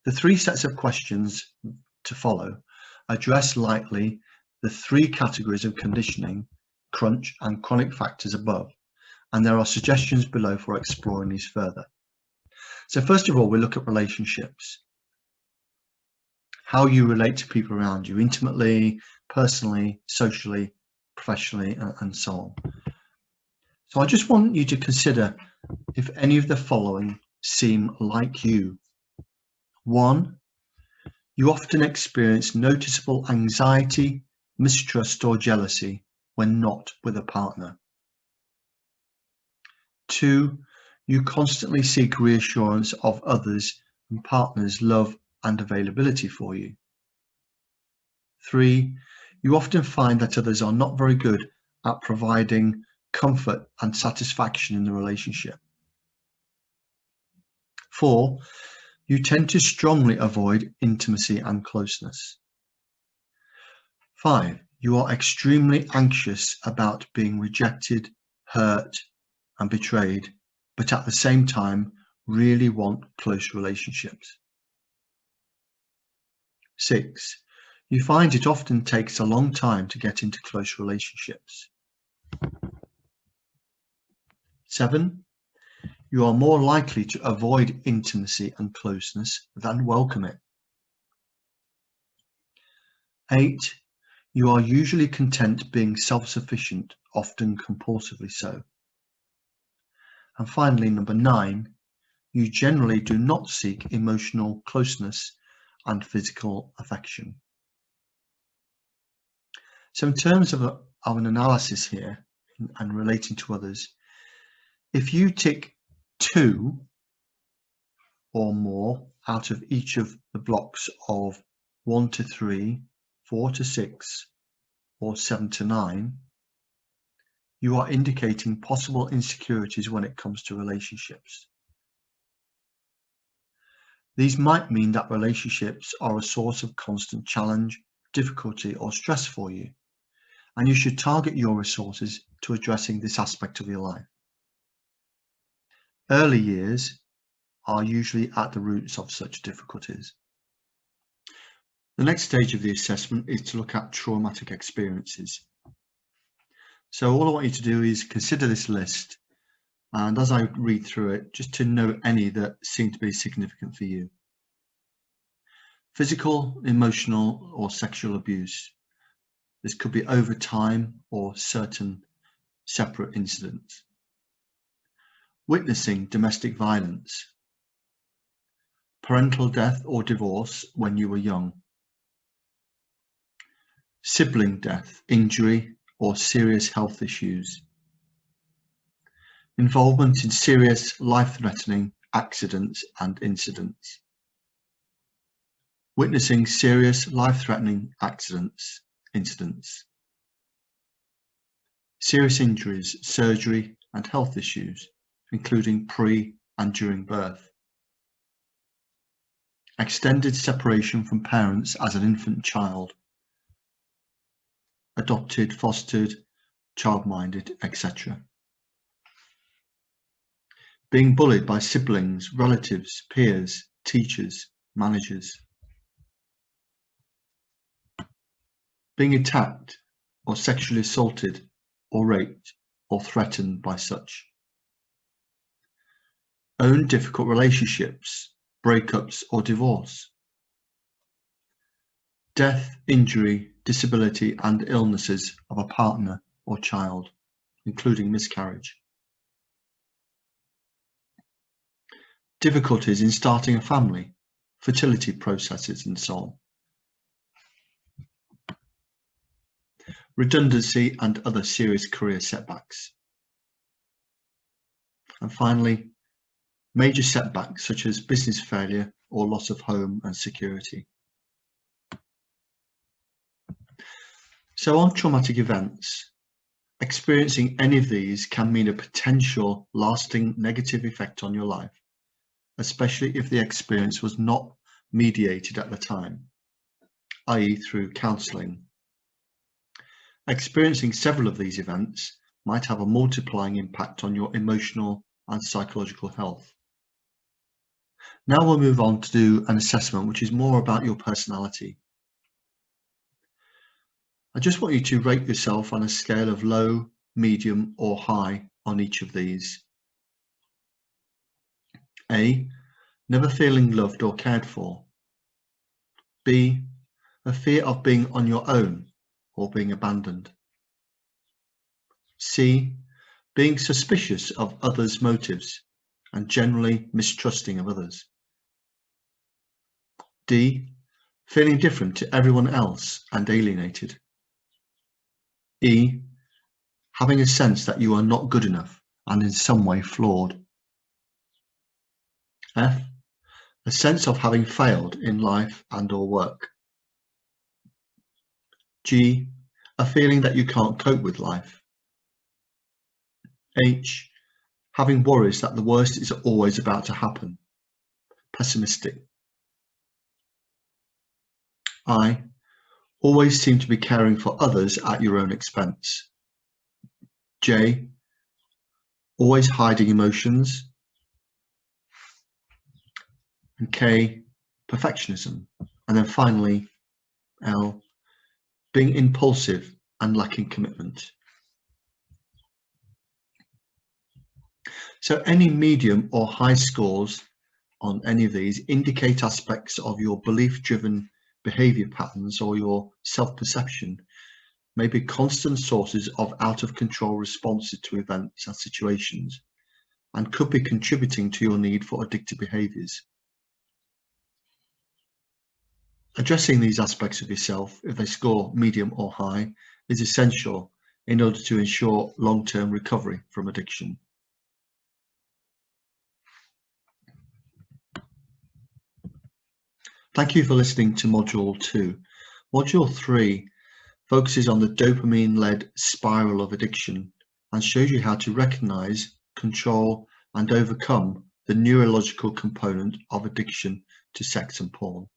The 3 sets of questions to follow address lightly the 3 categories of conditioning, crunch and chronic factors above, and there are suggestions below for exploring these further. So first of all, we look at relationships. How you relate to people around you, intimately, personally, socially, professionally, and so on. So I just want you to consider if any of the following seem like you. 1, you often experience noticeable anxiety, mistrust, or jealousy when not with a partner. 2, you constantly seek reassurance of others and partners' love and availability for you. 3, you often find that others are not very good at providing comfort and satisfaction in the relationship. 4, you tend to strongly avoid intimacy and closeness. 5, you are extremely anxious about being rejected, hurt, and betrayed, but at the same time really want close relationships. 6, you find it often takes a long time to get into close relationships. 7, you are more likely to avoid intimacy and closeness than welcome it. 8, you are usually content being self-sufficient, often compulsively so. And finally, number 9, you generally do not seek emotional closeness and physical affection. So in terms of an analysis here and relating to others, if you tick 2 or more out of each of the blocks of 1 to 3, 4 to 6, or 7 to 9, you are indicating possible insecurities when it comes to relationships. These might mean that relationships are a source of constant challenge, difficulty, or stress for you, and you should target your resources to addressing this aspect of your life. Early years are usually at the roots of such difficulties. The next stage of the assessment is to look at traumatic experiences. So all I want you to do is consider this list, and as I read through it, just to note any that seem to be significant for you. Physical, emotional, or sexual abuse. This could be over time or certain separate incidents. Witnessing domestic violence. Parental death or divorce when you were young. Sibling death, injury, or serious health issues. Involvement in serious life-threatening accidents and incidents. Witnessing serious life-threatening incidents. Serious injuries, surgery, and health issues, including pre and during birth. Extended separation from parents as an infant child. Adopted, fostered, child-minded, etc. Being bullied by siblings, relatives, peers, teachers, managers. Being attacked or sexually assaulted or raped or threatened by such. Own difficult relationships, breakups or divorce. Death, injury, disability and illnesses of a partner or child, including miscarriage. Difficulties in starting a family, fertility processes and so on. Redundancy and other serious career setbacks. And finally, major setbacks such as business failure or loss of home and security. So on traumatic events, experiencing any of these can mean a potential lasting negative effect on your life, especially if the experience was not mediated at the time, i.e. through counselling. Experiencing several of these events might have a multiplying impact on your emotional and psychological health. Now we'll move on to do an assessment which is more about your personality. I just want you to rate yourself on a scale of low, medium or high on each of these. A, never feeling loved or cared for. B, a fear of being on your own or being abandoned. C, being suspicious of others' motives and generally mistrusting of others. D, feeling different to everyone else and alienated. E, having a sense that you are not good enough and in some way flawed. F, a sense of having failed in life and or work. G, a feeling that you can't cope with life. H, having worries that the worst is always about to happen. Pessimistic. I, always seem to be caring for others at your own expense. J, always hiding emotions. And K, perfectionism. And then finally, L, being impulsive and lacking commitment. So any medium or high scores on any of these indicate aspects of your belief-driven behavior patterns or your self-perception may be constant sources of out-of-control responses to events and situations and could be contributing to your need for addictive behaviors. Addressing these aspects of yourself, if they score medium or high, is essential in order to ensure long-term recovery from addiction. Thank you for listening to Module 2. Module 3 focuses on the dopamine-led spiral of addiction and shows you how to recognize, control, and overcome the neurological component of addiction to sex and porn.